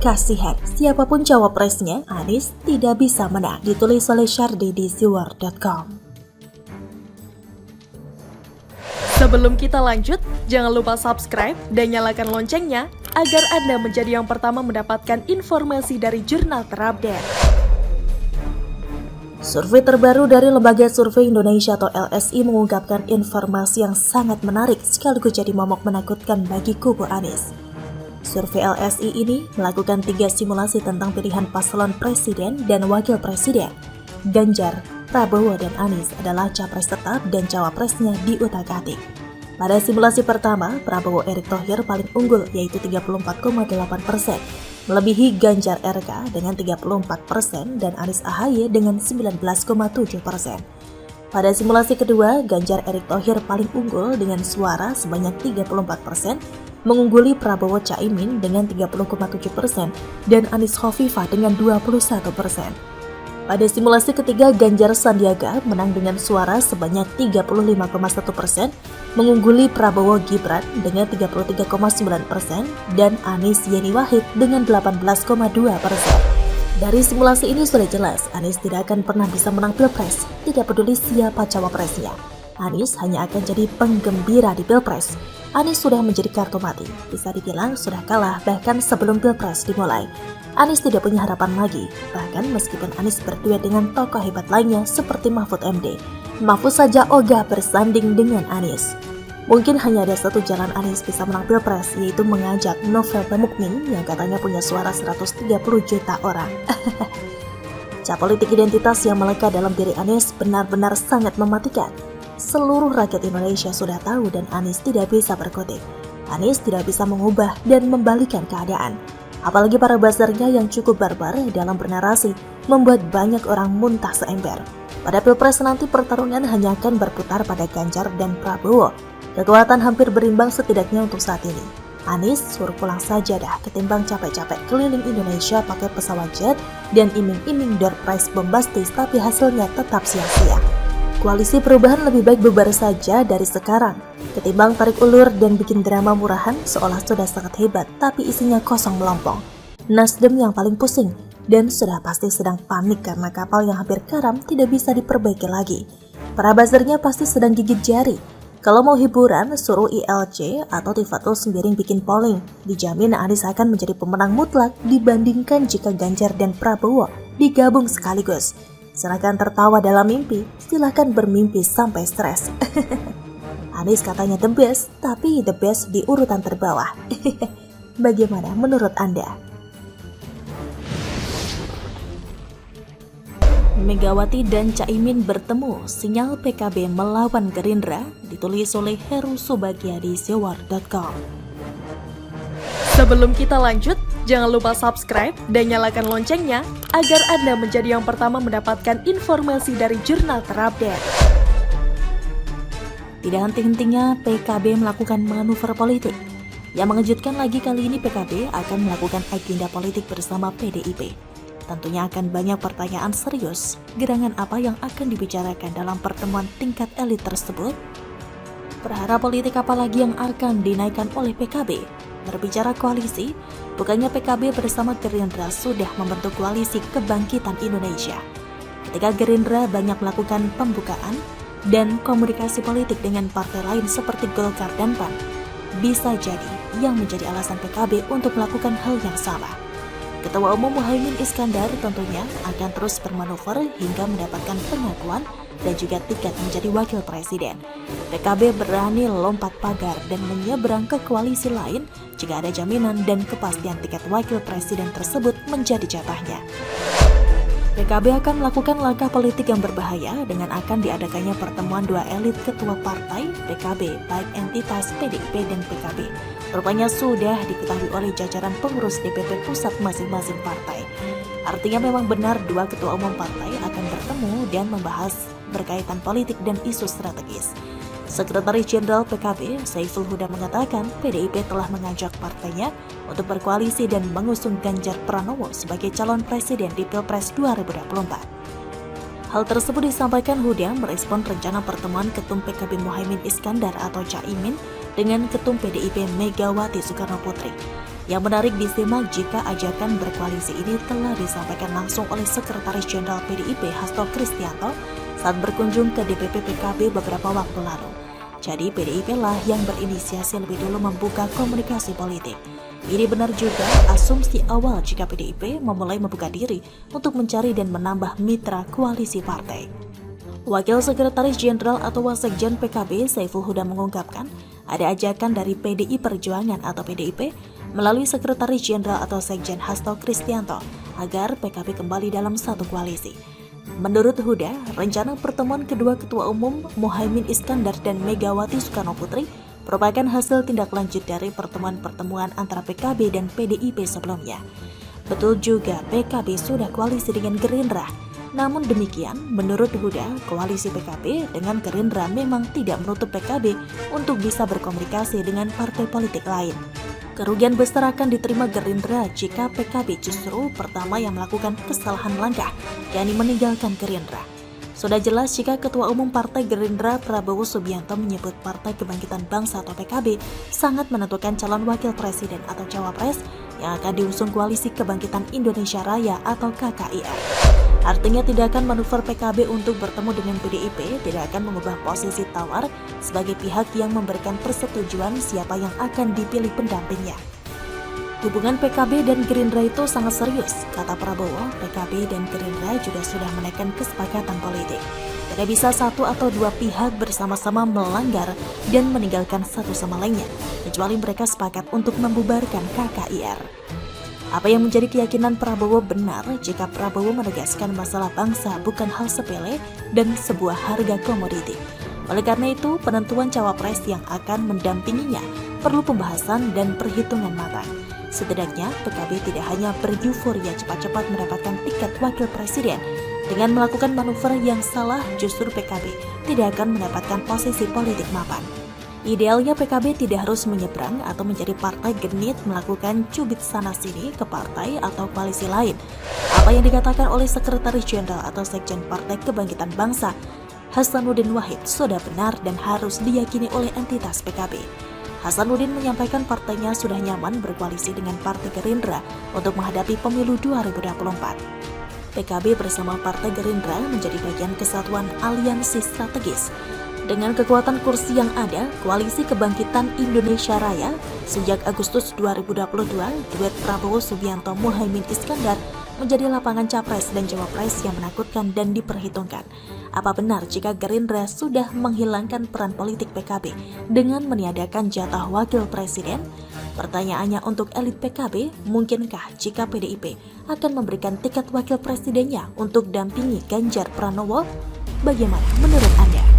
kasihan, siapapun cawapresnya, Anies tidak bisa menang, ditulis oleh Syardi di siwar.com. Sebelum kita lanjut, jangan lupa subscribe dan nyalakan loncengnya agar Anda menjadi yang pertama mendapatkan informasi dari jurnal terupdate. Survei terbaru dari Lembaga Survei Indonesia atau LSI mengungkapkan informasi yang sangat menarik sekaligus jadi momok menakutkan bagi kubu Anies. Survei LSI ini melakukan 3 simulasi tentang pilihan paslon presiden dan wakil presiden. Ganjar, Prabowo, dan Anies adalah capres tetap dan cawapresnya diutak-atik. Pada simulasi pertama, Prabowo Erick Thohir paling unggul yaitu 34,8%, melebihi Ganjar RK dengan 34% dan Anies AHY dengan 19,7%. Pada simulasi kedua, Ganjar Erick Thohir paling unggul dengan suara sebanyak 34%, mengungguli Prabowo Caimin dengan 30,7% dan Anies Khofifah dengan 21%. Pada simulasi ketiga, Ganjar Sandiaga menang dengan suara sebanyak 35,1%, mengungguli Prabowo Gibran dengan 33,9% dan Anies Yeni Wahid dengan 18,2%. Dari simulasi ini sudah jelas, Anies tidak akan pernah bisa menang Pilpres, tidak peduli siapa cawapresnya. Anies hanya akan jadi penggembira di Pilpres. Anies sudah menjadi kartu mati, bisa dibilang sudah kalah bahkan sebelum Pilpres dimulai. Anies tidak punya harapan lagi, bahkan meskipun Anies berduet dengan tokoh hebat lainnya seperti Mahfud MD. Mahfud saja ogah bersanding dengan Anies. Mungkin hanya ada satu jalan Anies bisa menang Pilpres, yaitu mengajak Novel Mukmin yang katanya punya suara 130 juta orang. Cap politik identitas yang melekat dalam diri Anies benar-benar sangat mematikan. Seluruh rakyat Indonesia sudah tahu dan Anies tidak bisa berkutik. Anies tidak bisa mengubah dan membalikan keadaan. Apalagi para buzzernya yang cukup barbar dalam bernarasi membuat banyak orang muntah seember. Pada Pilpres nanti pertarungan hanya akan berputar pada Ganjar dan Prabowo. Kekuatan hampir berimbang setidaknya untuk saat ini. Anies suruh pulang saja dah ketimbang capek-capek keliling Indonesia pakai pesawat jet dan iming-iming door prize bombastis tapi hasilnya tetap sia-sia. Koalisi perubahan lebih baik bubar saja dari sekarang, ketimbang tarik ulur dan bikin drama murahan seolah sudah sangat hebat tapi isinya kosong melompong. Nasdem yang paling pusing dan sudah pasti sedang panik karena kapal yang hampir karam tidak bisa diperbaiki lagi. Para buzzernya pasti sedang gigit jari. Kalau mau hiburan, suruh ILC atau Tifatul Sembiring bikin polling. Dijamin Anies akan menjadi pemenang mutlak dibandingkan jika Ganjar dan Prabowo digabung sekaligus. Silahkan tertawa dalam mimpi, silahkan bermimpi sampai stres. Anies katanya the best, tapi the best di urutan terbawah. Bagaimana menurut Anda? Megawati dan Caimin bertemu, sinyal PKB melawan Gerindra, ditulis oleh Heru Subagia di siwar.com. Sebelum kita lanjut, jangan lupa subscribe dan nyalakan loncengnya agar Anda menjadi yang pertama mendapatkan informasi dari jurnal terupdate. Tidak henti-hentinya PKB melakukan manuver politik. Yang mengejutkan lagi kali ini PKB akan melakukan agenda politik bersama PDIP. Tentunya akan banyak pertanyaan serius, gerangan apa yang akan dibicarakan dalam pertemuan tingkat elit tersebut? Perhara politik apa lagi yang akan dinaikkan oleh PKB? Berbicara koalisi, bukannya PKB bersama Gerindra sudah membentuk koalisi kebangkitan Indonesia. Ketika Gerindra banyak melakukan pembukaan dan komunikasi politik dengan partai lain seperti Golkar dan PAN, bisa jadi yang menjadi alasan PKB untuk melakukan hal yang sama. Ketua Umum Muhaimin Iskandar tentunya akan terus bermanuver hingga mendapatkan pengakuan dan juga tiket menjadi wakil presiden. PKB berani lompat pagar dan menyeberang ke koalisi lain jika ada jaminan dan kepastian tiket wakil presiden tersebut menjadi jatahnya. PKB akan melakukan langkah politik yang berbahaya dengan akan diadakannya pertemuan dua elit ketua partai PKB, baik entitas PDIP dan PKB. Rupanya sudah diketahui oleh jajaran pengurus DPP pusat masing-masing partai. Artinya memang benar dua ketua umum partai akan bertemu dan membahas berkaitan politik dan isu strategis. Sekretaris Jenderal PKB, Saiful Huda mengatakan PDIP telah mengajak partainya untuk berkoalisi dan mengusung Ganjar Pranowo sebagai calon presiden di Pilpres 2024. Hal tersebut disampaikan Huda merespon rencana pertemuan Ketum PKB Muhaimin Iskandar atau Caimin dengan Ketum PDIP Megawati Soekarnoputri. Yang menarik disimak jika ajakan berkoalisi ini telah disampaikan langsung oleh Sekretaris Jenderal PDIP Hasto Kristianto saat berkunjung ke DPP PKB beberapa waktu lalu. Jadi PDIP lah yang berinisiasi lebih dulu membuka komunikasi politik. Ini benar juga asumsi awal jika PDIP memulai membuka diri untuk mencari dan menambah mitra koalisi partai. Wakil Sekretaris Jenderal atau Wasekjen PKB Saiful Huda mengungkapkan ada ajakan dari PDI Perjuangan atau PDIP melalui Sekretaris Jenderal atau Sekjen Hasto Kristianto agar PKB kembali dalam satu koalisi. Menurut Huda, rencana pertemuan kedua Ketua Umum Muhaimin Iskandar dan Megawati Soekarno Putri merupakan hasil tindak lanjut dari pertemuan-pertemuan antara PKB dan PDIP sebelumnya. Betul juga PKB sudah koalisi dengan Gerindra. Namun demikian, menurut Huda, koalisi PKB dengan Gerindra memang tidak menutup PKB untuk bisa berkomunikasi dengan partai politik lain. Kerugian besar akan diterima Gerindra jika PKB justru pertama yang melakukan kesalahan langkah, yakni meninggalkan Gerindra. Sudah jelas jika Ketua Umum Partai Gerindra Prabowo Subianto menyebut Partai Kebangkitan Bangsa atau PKB sangat menentukan calon wakil presiden atau cawapres yang akan diusung Koalisi Kebangkitan Indonesia Raya atau KKIR. Artinya tidak akan manuver PKB untuk bertemu dengan PDIP tidak akan mengubah posisi tawar sebagai pihak yang memberikan persetujuan siapa yang akan dipilih pendampingnya. Hubungan PKB dan Gerindra itu sangat serius, kata Prabowo. PKB dan Gerindra juga sudah menaikkan kesepakatan politik. Tidak bisa satu atau dua pihak bersama-sama melanggar dan meninggalkan satu sama lainnya, kecuali mereka sepakat untuk membubarkan KKIR. Apa yang menjadi keyakinan Prabowo benar jika Prabowo menegaskan masalah bangsa bukan hal sepele dan sebuah harga komoditi. Oleh karena itu, penentuan cawapres yang akan mendampinginya perlu pembahasan dan perhitungan matang. Setidaknya, PKB tidak hanya beryuforia cepat-cepat mendapatkan tiket wakil presiden. Dengan melakukan manuver yang salah, justru PKB tidak akan mendapatkan posisi politik mapan. Idealnya PKB tidak harus menyeberang atau menjadi partai genit melakukan cubit sana-sini ke partai atau koalisi lain. Apa yang dikatakan oleh Sekretaris Jenderal atau Sekjen Partai Kebangkitan Bangsa, Hasanuddin Wahid, sudah benar dan harus diyakini oleh entitas PKB. Hasanuddin menyampaikan partainya sudah nyaman berkoalisi dengan Partai Gerindra untuk menghadapi pemilu 2024. PKB bersama Partai Gerindra menjadi bagian kesatuan aliansi strategis. Dengan kekuatan kursi yang ada, Koalisi Kebangkitan Indonesia Raya sejak Agustus 2022, duet Prabowo Subianto Muhaimin Iskandar menjadi lapangan capres dan cawapres yang menakutkan dan diperhitungkan. Apa benar jika Gerindra sudah menghilangkan peran politik PKB dengan meniadakan jatah wakil presiden? Pertanyaannya untuk elit PKB, mungkinkah jika PDIP akan memberikan tiket wakil presidennya untuk dampingi Ganjar Pranowo? Bagaimana menurut Anda?